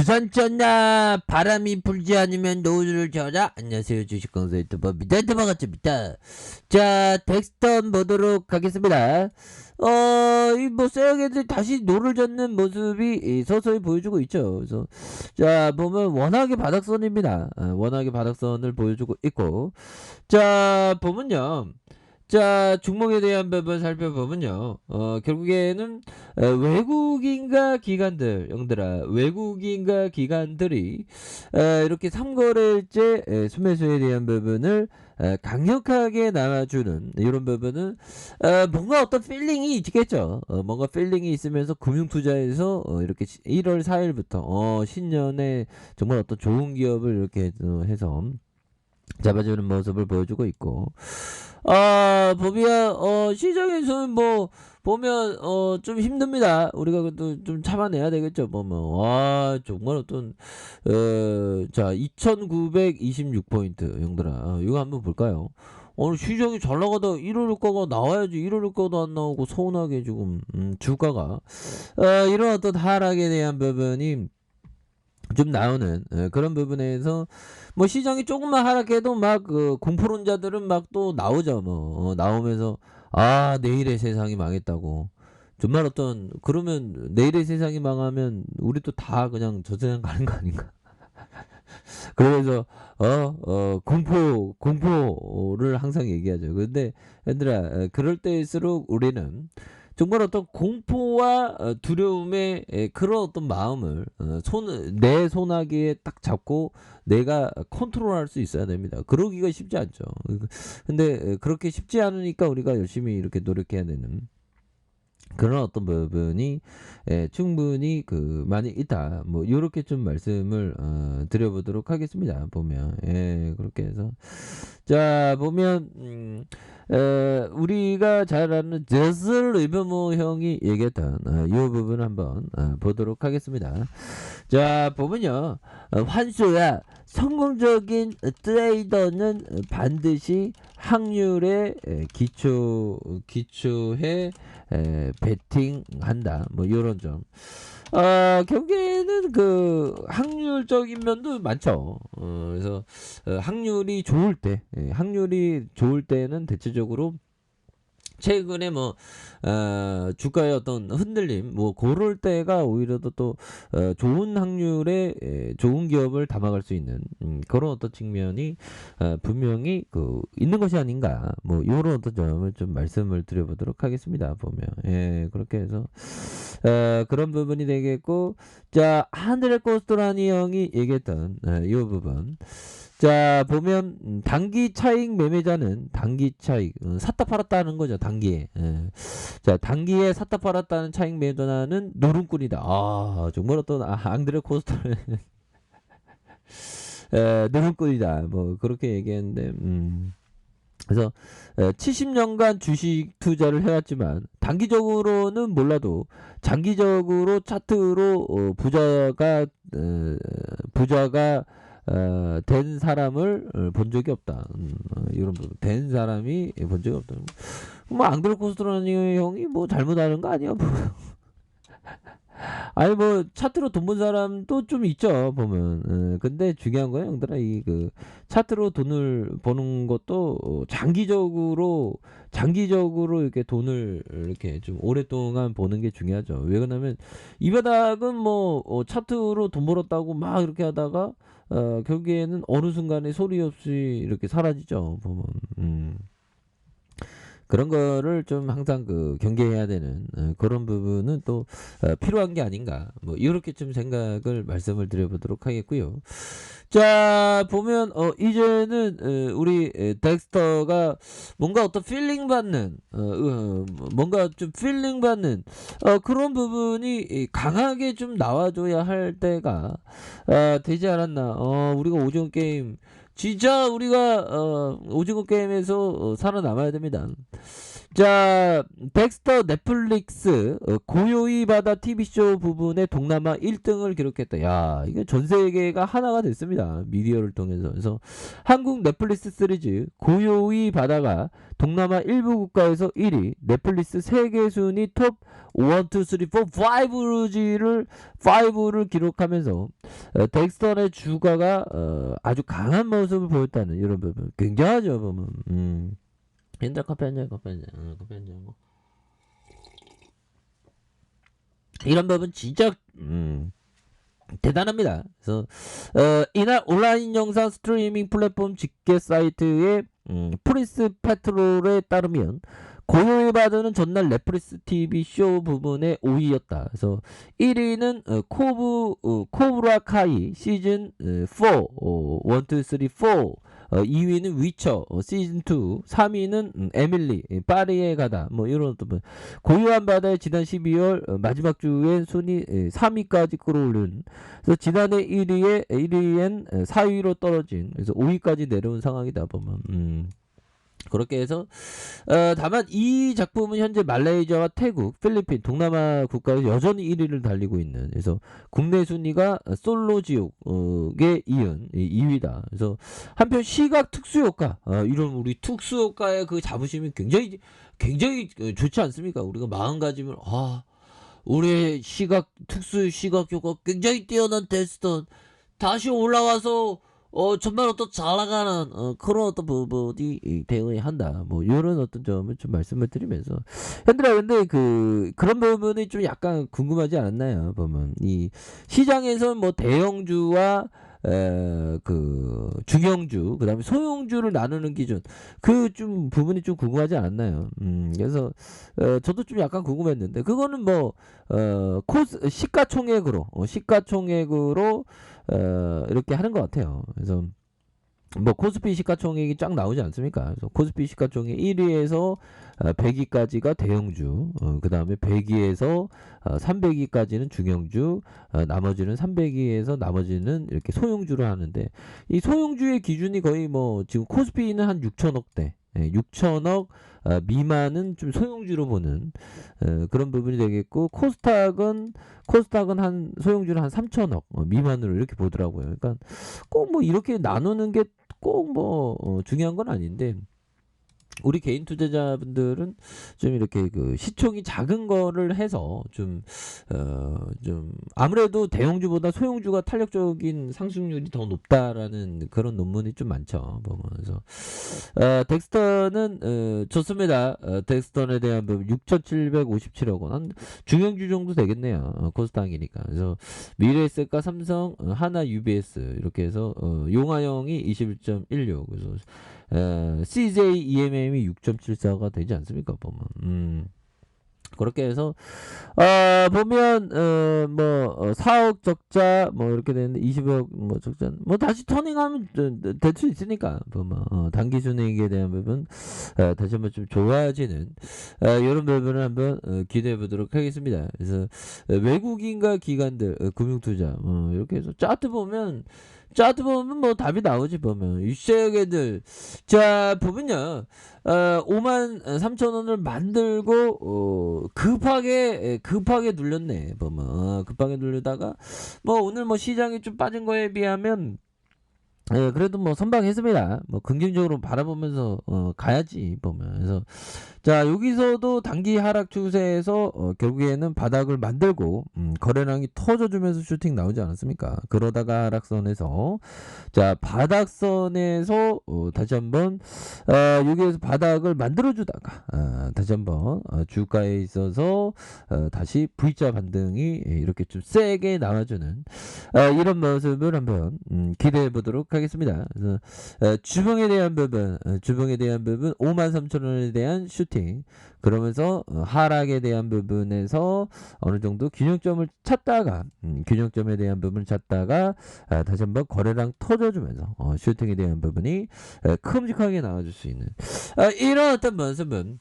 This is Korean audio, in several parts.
주산전나 바람이 불지 않으면 노을을 져라. 안녕하세요, 주식강사 유튜버입니다. 반갑습니다. 자, 덱스턴 보도록 하겠습니다. 이 뭐 세력애들 다시 노를 젓는 모습이 서서히 보여주고 있죠. 그래서 자 보면 워낙에 바닥선입니다. 워낙에 바닥선을 보여주고 있고, 자 보면요. 자, 종목에 대한 부분 살펴보면요. 결국에는 외국인과 기관들, 영들아, 외국인과 기관들이 이렇게 3거래일째 순매수에 대한 부분을 강력하게 나와주는 이런 부분은 뭔가 어떤 필링이 있겠죠. 뭔가 필링이 있으면서 금융투자에서 이렇게 1월 4일부터 신년에 정말 어떤 좋은 기업을 이렇게 해서 잡아주는 모습을 보여주고 있고, 보면 시장에서는 뭐 보면 좀 힘듭니다. 우리가 그래도 좀 참아내야 되겠죠. 보면 와 정말 어떤 자 2926포인트 영들아, 이거 한번 볼까요? 오늘 시장이 잘 나가다 1월 효과가 나와야지 1월 효과도 안 나오고 서운하게 지금 주가가 이런 어떤 하락에 대한 부분이 좀 나오는 그런 부분에서 뭐 시장이 조금만 하락해도 막 그 공포론자들은 막 또 나오죠. 뭐 나오면서 내일의 세상이 망했다고. 정말 어떤 그러면 내일의 세상이 망하면 우리 또 다 그냥 저 세상 가는 거 아닌가? 그래서 공포를 항상 얘기하죠. 근데 얘들아, 그럴 때일수록 우리는 정말 어떤 공포와 두려움의 그런 어떤 마음을 내 손아귀에 딱 잡고 내가 컨트롤할 수 있어야 됩니다. 그러기가 쉽지 않죠. 근데 그렇게 쉽지 않으니까 우리가 열심히 이렇게 노력해야 되는 그런 어떤 부분이 충분히 많이 있다. 뭐 요렇게 좀 말씀을 드려보도록 하겠습니다. 보면 그렇게 해서 자 보면 우리가 잘 아는 제슬 리버모 형이 얘기했던 이 부분 한번 보도록 하겠습니다. 자 보면요, 환수야 성공적인 트레이더는 반드시 확률에 기초해 베팅한다. 뭐 이런 점. 결국에는 그 확률적인 면도 많죠. 그래서 확률이 좋을 때는 대체적으로 최근에 뭐 주가의 어떤 흔들림 뭐 그럴 때가 오히려 또 좋은 확률의 좋은 기업을 담아갈 수 있는 그런 어떤 측면이 분명히 있는 것이 아닌가, 뭐 이런 어떤 점을 좀 말씀을 드려보도록 하겠습니다. 보면 그렇게 해서 그런 부분이 되겠고, 자 한드레 코스토라니 형이 얘기했던 이 부분. 자 보면 단기 차익 매매자는 단기 차익 샀다 팔았다 하는 거죠. 단기에 자 단기에 샀다 팔았다는 차익 매도자는 노름꾼이다. 정말 어떤 앙드레 코스터 노름꾼이다. 뭐 그렇게 얘기했는데 그래서 70년간 주식 투자를 해왔지만 단기적으로는 몰라도 장기적으로 차트로 부자가 된 사람을 본 적이 없다. 이런 부분. 된 사람이 본 적이 없다. 뭐 앙드레 코스트라니 형이 뭐 잘못하는 거 아니야? 아니 뭐 차트로 돈 번 사람도 좀 있죠, 보면. 근데 중요한 거예요, 형들아. 차트로 돈을 버는 것도 장기적으로 이렇게 돈을 이렇게 좀 오랫동안 버는 게 중요하죠. 왜 그러냐면 이 바닥은 뭐 차트로 돈 벌었다고 막 이렇게 하다가 결국에는 어느 순간에 소리 없이 이렇게 사라지죠, 보면. 그런 거를 좀 항상 경계해야 되는 그런 부분은 또 필요한 게 아닌가, 뭐 이렇게 좀 생각을 말씀을 드려보도록 하겠고요. 자 보면 이제는 우리 덱스터가 뭔가 어떤 필링 받는 뭔가 좀 필링 받는 그런 부분이 강하게 좀 나와줘야 할 때가 되지 않았나. 우리가 오징어 게임 진짜 우리가 오징어 게임에서 살아남아야 됩니다. 자 덱스터 넷플릭스 고요히 바다 TV쇼 부분에 동남아 1등을 기록했다. 야 이게 전세계가 하나가 됐습니다. 미디어를 통해서. 그래서 한국 넷플릭스 시리즈 고요히 바다가 동남아 일부 국가에서 1위, 넷플릭스 세계 순위 톱 1, 2, 3, 4, 5를 기록하면서 덱스턴의 주가가 아주 강한 모습을 보였다는 이런 부분 굉장하죠 보면. 현재 커피 한 잔, 커피 한 잔, 커피 한 잔. 이런 부분 진짜 대단합니다. 그래서 이날 온라인 영상 스트리밍 플랫폼 직계 사이트의 프리스 페트롤에 따르면 고요일 바드는 전날 넷플릭스 TV 쇼 부분의 5위였다. 그래서 1위는 코브라 카이 시즌 4, 1, 2, 3, 4. 2위는 위쳐 시즌 2, 3위는 에밀리 파리에 가다 뭐 이런 어떤 고요한 바다의 지난 12월 마지막 주에 순위 3위까지 끌어올린. 그래서 지난해 1위엔 4위로 떨어진. 그래서 5위까지 내려온 상황이다 보면. 그렇게 해서 다만 이 작품은 현재 말레이시아와 태국, 필리핀, 동남아 국가에서 여전히 1위를 달리고 있는. 그래서 국내 순위가 솔로 지옥에 이은 2위다. 그래서 한편 시각 특수효과, 이런 우리 특수효과의 그 자부심이 굉장히 좋지 않습니까? 우리가 마음가짐을 우리의 특수 시각 효과 굉장히 뛰어난 데스턴 다시 올라와서 정말 어떤 잘 나가는 그런 어떤 부분이 되어야 한다. 뭐 이런 어떤 점을 좀 말씀을 드리면서 현들아 근데 그런 부분이 좀 약간 궁금하지 않았나요? 보면 이 시장에서 뭐 대형주와 중형주 그다음에 소형주를 나누는 기준 좀 부분이 좀 궁금하지 않았나요? 그래서 저도 좀 약간 궁금했는데 그거는 뭐 시가총액으로 이렇게 하는 것 같아요. 그래서 뭐 코스피 시가총액이 쫙 나오지 않습니까? 그래서 코스피 시가총액 1위에서 100위까지가 대형주, 그 다음에 100위에서 300위까지는 중형주, 나머지는 300위에서 나머지는 이렇게 소형주로 하는데 이 소형주의 기준이 거의 뭐 지금 코스피는 한 6천억대, 6천억 미만은 좀 소형주로 보는 그런 부분이 되겠고 코스닥은 한 소형주는 한 3천억 미만으로 이렇게 보더라고요. 그러니까 꼭 뭐 이렇게 나누는 게 꼭 뭐 중요한 건 아닌데 우리 개인 투자자분들은 좀 이렇게 시총이 작은 거를 해서 좀 아무래도 대형주보다 소형주가 탄력적인 상승률이 더 높다라는 그런 논문이 좀 많죠. 보면서 덱스턴은 좋습니다. 덱스턴에 대한 부분 6,757억 원. 한 중형주 정도 되겠네요. 코스닥이니까. 그래서 미래에셋과 삼성, 하나, UBS 이렇게 해서 용화영이 21.16. 그래서 CJ EMM이 6.74가 되지 않습니까? 보면. 그렇게 해서 보면 뭐 4억 적자 뭐 이렇게 되는데 20억 뭐 적자 뭐 다시 터닝하면 될 수 있으니까 보면 단기 순이익에 대한 부분 다시 한번 좀 좋아지는 이런 부분을 한번 기대해 보도록 하겠습니다. 그래서 외국인과 기관들 금융투자 이렇게 해서 차트 보면 뭐 답이 나오지 보면 유세계들 자 보면요 53,000원을 만들고 급하게 눌렸네 보면 급하게 눌리다가 뭐 오늘 뭐 시장이 좀 빠진 거에 비하면 그래도 뭐 선방했습니다. 뭐 긍정적으로 바라보면서 가야지 보면. 그래서 자 여기서도 단기 하락 추세에서 결국에는 바닥을 만들고 거래량이 터져주면서 슈팅 나오지 않았습니까? 그러다가 하락선에서 자 바닥선에서 다시 한번 여기에서 바닥을 만들어주다가 다시 한번 주가에 있어서 다시 V자 반등이 이렇게 좀 세게 나와주는 이런 모습을 한번 기대해 보도록 하겠습니다. 그래서 주봉에 대한 부분 53,000원에 대한 슈팅 그러면서 하락에 대한 부분에서 어느 정도 균형점을 찾다가 균형점에 대한 부분을 찾다가 다시 한번 거래량 터져주면서 슈팅에 대한 부분이 큼직하게 나와줄 수 있는 이런 어떤 모습은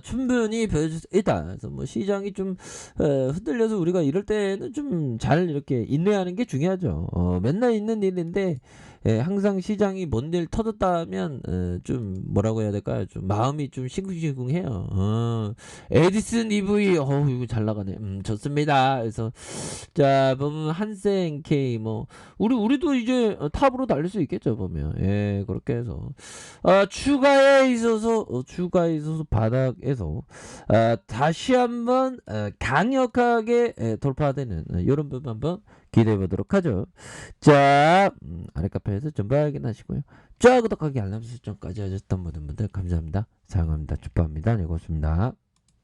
충분히 보여줄 수 있다. 그래서 뭐 시장이 좀 흔들려서 우리가 이럴 때는 좀 잘 이렇게 인내하는 게 중요하죠. 맨날 있는 일인데 예, 항상 시장이 뭔 일 터졌다면 좀 뭐라고 해야 될까요? 좀 마음이 좀 싱숭생숭해요. 에디슨 EV 이거 잘 나가네. 좋습니다. 그래서 자 보면 한센K 뭐 우리도 이제 탑으로 달릴 수 있겠죠 보면. 예, 그렇게 해서 추가에 있어서 바닥에서 다시 한번 강력하게 돌파되는 이런 부분 한번 기대해 보도록 하죠. 자, 아래 카페에서 전부 확인하시고요. 자, 구독하기 알람 설정까지 하셨던 모든 분들 감사합니다. 사랑합니다. 축복합니다. 네, 고맙습니다.